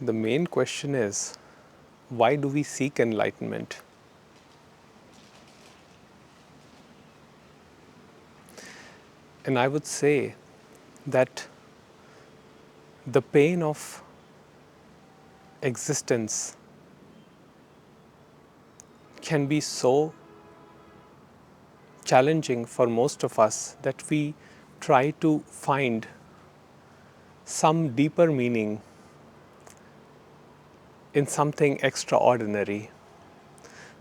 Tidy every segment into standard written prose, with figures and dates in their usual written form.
The main question is, why do we seek enlightenment? And I would say that the pain of existence can be so challenging for most of us that we try to find some deeper meaning in something extraordinary.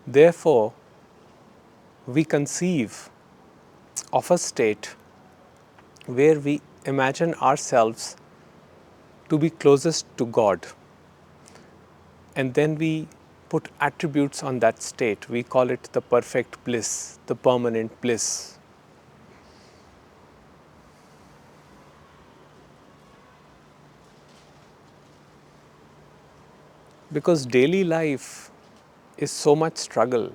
Therefore, we conceive of a state where we imagine ourselves to be closest to God. And then we put attributes on that state. We call it the perfect bliss, the permanent bliss. Because daily life is so much struggle.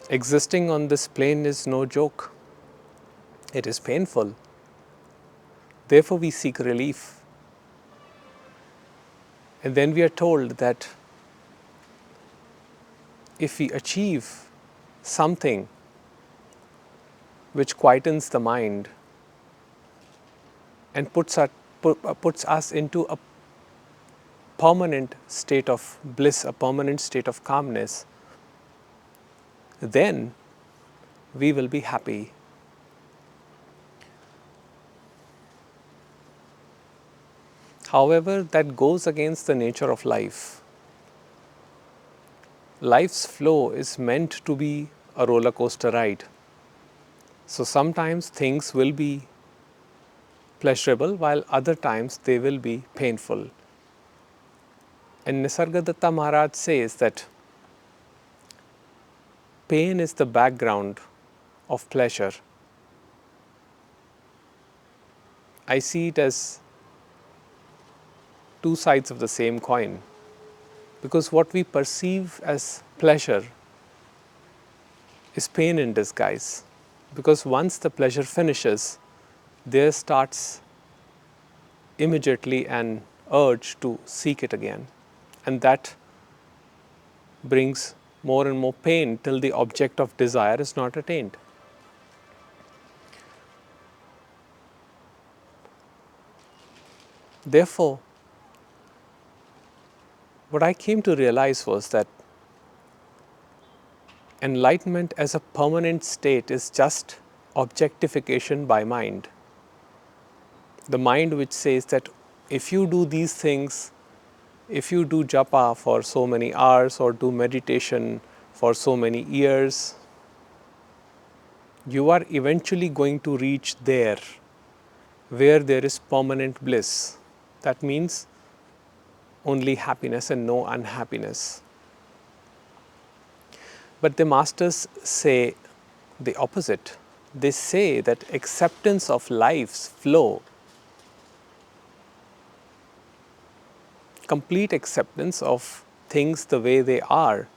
Existing on this plane is no joke. It is painful. Therefore, we seek relief. And then we are told that if we achieve something which quietens the mind and puts us into a permanent state of bliss, a permanent state of calmness, then we will be happy. However, that goes against the nature of life. Life's flow is meant to be a roller coaster ride. So sometimes things will be pleasurable, while other times they will be painful. And Nisargadatta Maharaj says that pain is the background of pleasure. I see it as two sides of the same coin, because what we perceive as pleasure is pain in disguise. Because once the pleasure finishes, there starts immediately an urge to seek it again. And that brings more and more pain till the object of desire is not attained. Therefore, what I came to realize was that enlightenment as a permanent state is just objectification by mind. The mind which says that if you do these things, if you do japa for so many hours or do meditation for so many years, you are eventually going to reach there where there is permanent bliss. That means only happiness and no unhappiness. But the masters say the opposite. They say that acceptance of life's flow, complete acceptance of things the way they are,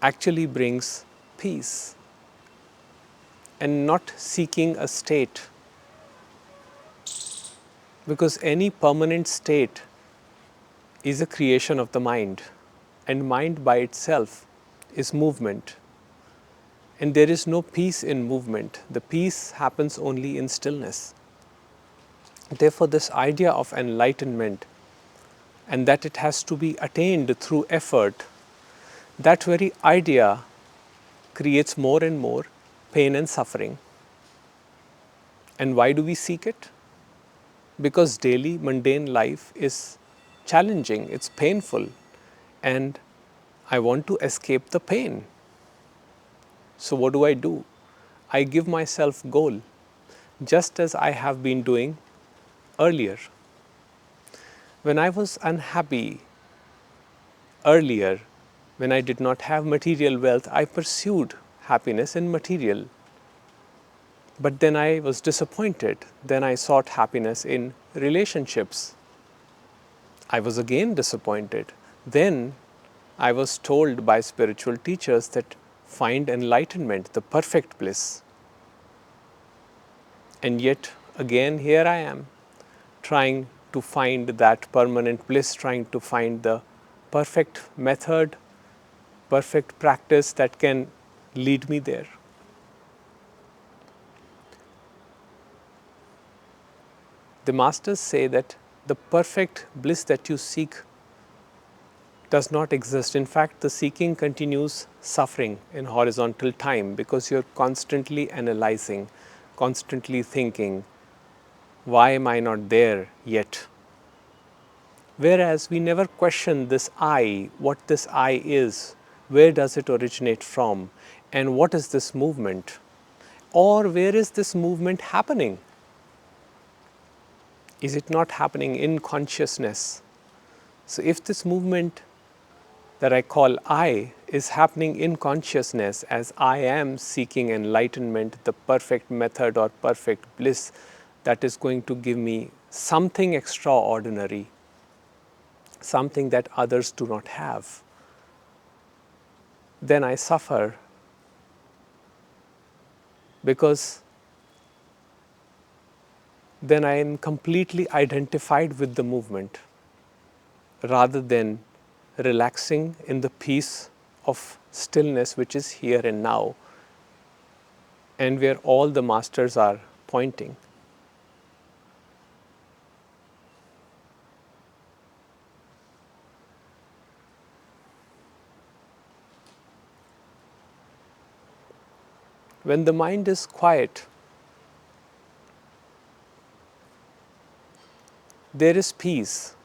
actually brings peace, and not seeking a state. Because any permanent state is a creation of the mind, and mind by itself is movement. And there is no peace in movement. The peace happens only in stillness. Therefore, this idea of enlightenment, and that it has to be attained through effort, that very idea creates more and more pain and suffering. And why do we seek it? Because daily mundane life is challenging, it's painful, and I want to escape the pain. So what do? I give myself goal, just as I have been doing earlier. When I was unhappy earlier, when I did not have material wealth, I pursued happiness in material. But then I was disappointed. Then I sought happiness in relationships. I was again disappointed. Then I was told by spiritual teachers that find enlightenment, the perfect bliss. And yet again here I am, trying to find that permanent bliss, trying to find the perfect method, perfect practice that can lead me there. The masters say that the perfect bliss that you seek does not exist. In fact, the seeking continues suffering in horizontal time because you're constantly analyzing, constantly thinking, why am I not there yet? Whereas we never question this I, what this I is, where does it originate from, and what is this movement? Or where is this movement happening? Is it not happening in consciousness? So if this movement that I call I is happening in consciousness as I am seeking enlightenment, the perfect method or perfect bliss that is going to give me something extraordinary, something that others do not have, then I suffer because then I am completely identified with the movement rather than relaxing in the peace of stillness which is here and now and where all the masters are pointing. When the mind is quiet, there is peace.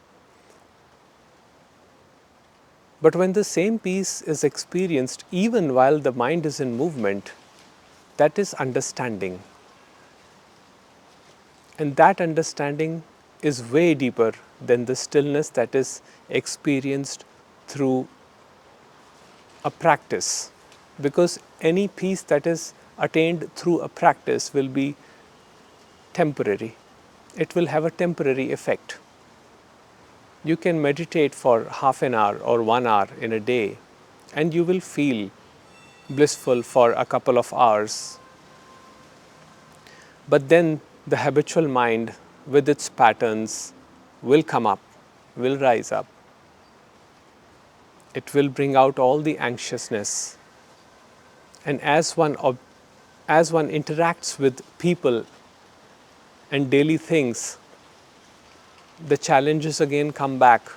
But when the same peace is experienced even while the mind is in movement, that is understanding. And that understanding is way deeper than the stillness that is experienced through a practice. Because any peace that is attained through a practice will be temporary. It will have a temporary effect. You can meditate for half an hour or 1 hour in a day, and you will feel blissful for a couple of hours. But then the habitual mind, with its patterns, will come up, will rise up. It will bring out all the anxiousness. And as one interacts with people and daily things, the challenges again come back.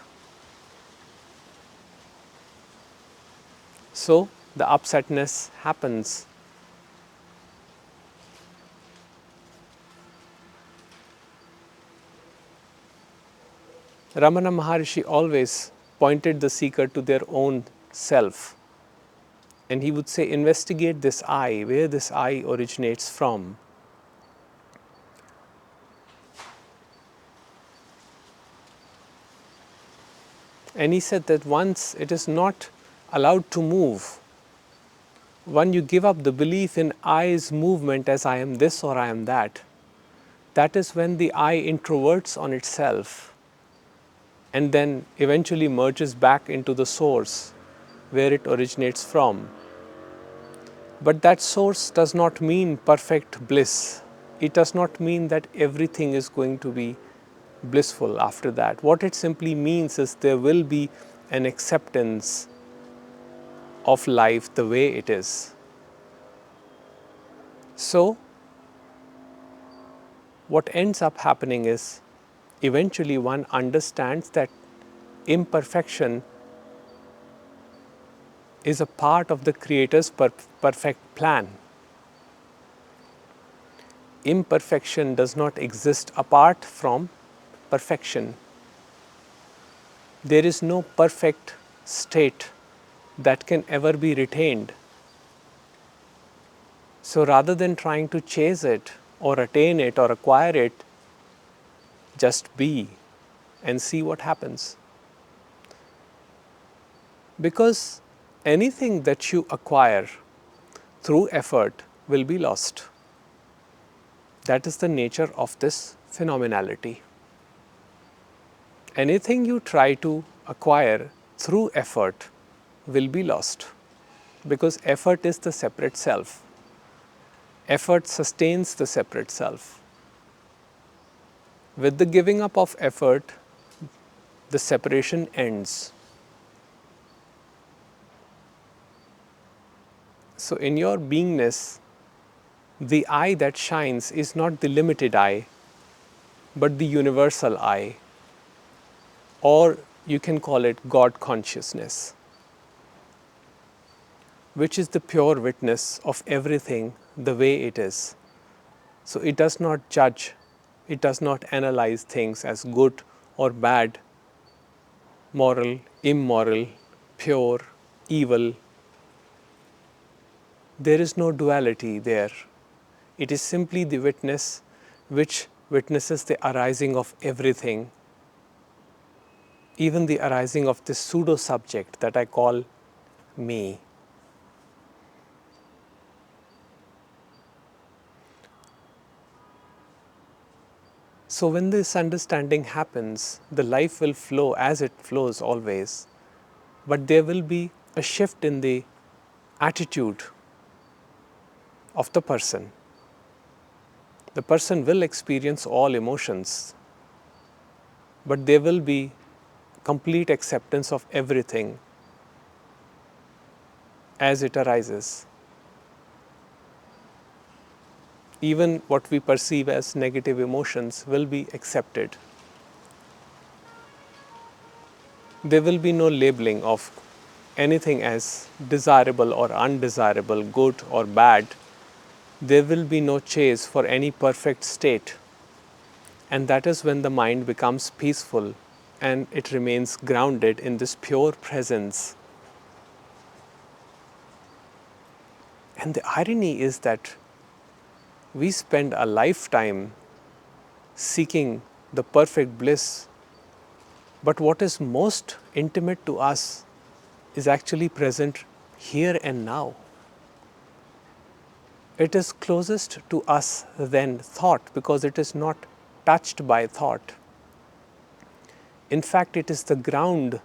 So the upsetness happens. Ramana Maharishi always pointed the seeker to their own self. And he would say, investigate this I, where this I originates from. And he said that once it is not allowed to move, when you give up the belief in I's movement as I am this or I am that is when the I introverts on itself and then eventually merges back into the source where it originates from. But that source does not mean perfect bliss. It does not mean that everything is going to be blissful after that. What it simply means is there will be an acceptance of life the way it is. So, what ends up happening is eventually one understands that imperfection is a part of the Creator's perfect plan. Imperfection does not exist apart from perfection. There is no perfect state that can ever be retained. So rather than trying to chase it or attain it or acquire it, just be and see what happens. Because anything that you acquire through effort will be lost. That is the nature of this phenomenality. Anything you try to acquire through effort will be lost, because effort is the separate self. Effort sustains the separate self. With the giving up of effort, the separation ends. So, in your beingness, the eye that shines is not the limited eye, but the universal eye, or you can call it God consciousness, which is the pure witness of everything the way it is. So it does not judge, it does not analyze things as good or bad, moral, immoral, pure, evil. There is no duality there. It is simply the witness which witnesses the arising of everything, even the arising of this pseudo subject that I call me. So, when this understanding happens, the life will flow as it flows always, but there will be a shift in the attitude of the person. The person will experience all emotions, but there will be complete acceptance of everything as it arises. Even what we perceive as negative emotions will be accepted. There will be no labeling of anything as desirable or undesirable, good or bad. There will be no chase for any perfect state. And that is when the mind becomes peaceful and it remains grounded in this pure presence. And the irony is that we spend a lifetime seeking the perfect bliss, but what is most intimate to us is actually present here and now. It is closest to us than thought because it is not touched by thought. In fact, it is the ground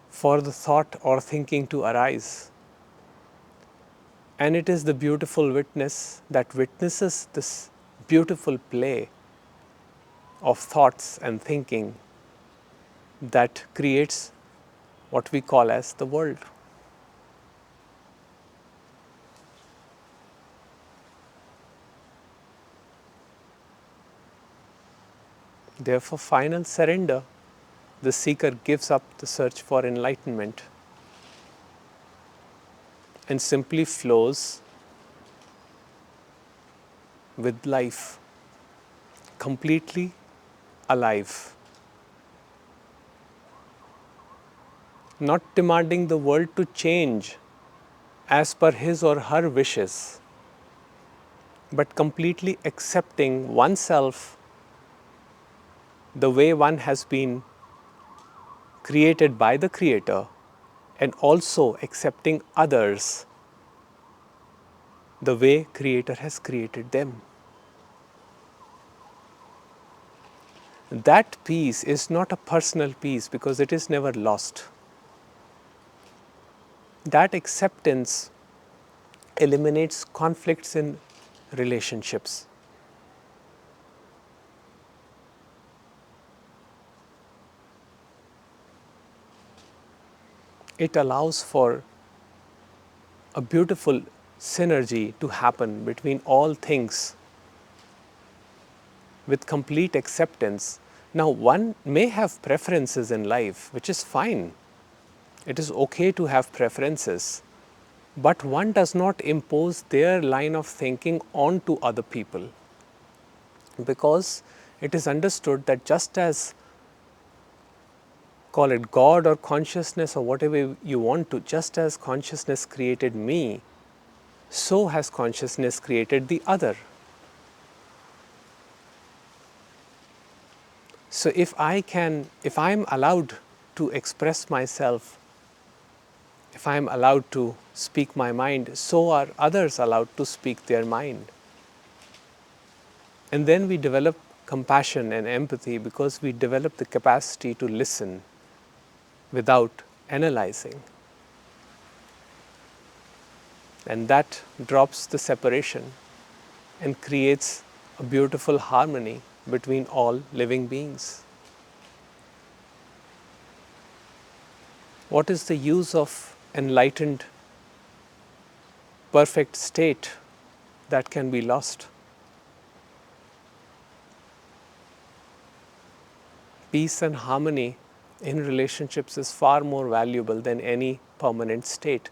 for the thought or thinking to arise. And it is the beautiful witness that witnesses this beautiful play of thoughts and thinking that creates what we call as the world. Therefore, final surrender, the seeker gives up the search for enlightenment and simply flows with life, completely alive, not demanding the world to change as per his or her wishes, but completely accepting oneself the way one has been created by the Creator, and also accepting others the way Creator has created them. That peace is not a personal peace because it is never lost. That acceptance eliminates conflicts in relationships. It allows for a beautiful synergy to happen between all things with complete acceptance. Now, one may have preferences in life, which is fine. It is okay to have preferences, but one does not impose their line of thinking onto other people, because it is understood that just as, call it God or consciousness or whatever you want to, just as consciousness created me, so has consciousness created the other. So if I'm allowed to express myself, if I'm allowed to speak my mind, so are others allowed to speak their mind. And then we develop compassion and empathy because we develop the capacity to listen without analyzing. And that drops the separation and creates a beautiful harmony between all living beings. What is the use of enlightened, perfect state that can be lost? Peace and harmony in relationships is far more valuable than any permanent state,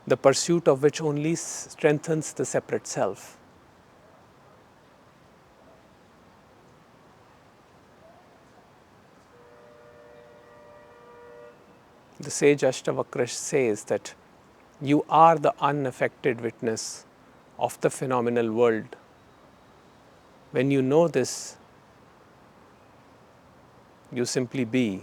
the pursuit of which only strengthens the separate self. The sage Ashtavakra says that you are the unaffected witness of the phenomenal world. When you know this, you simply be.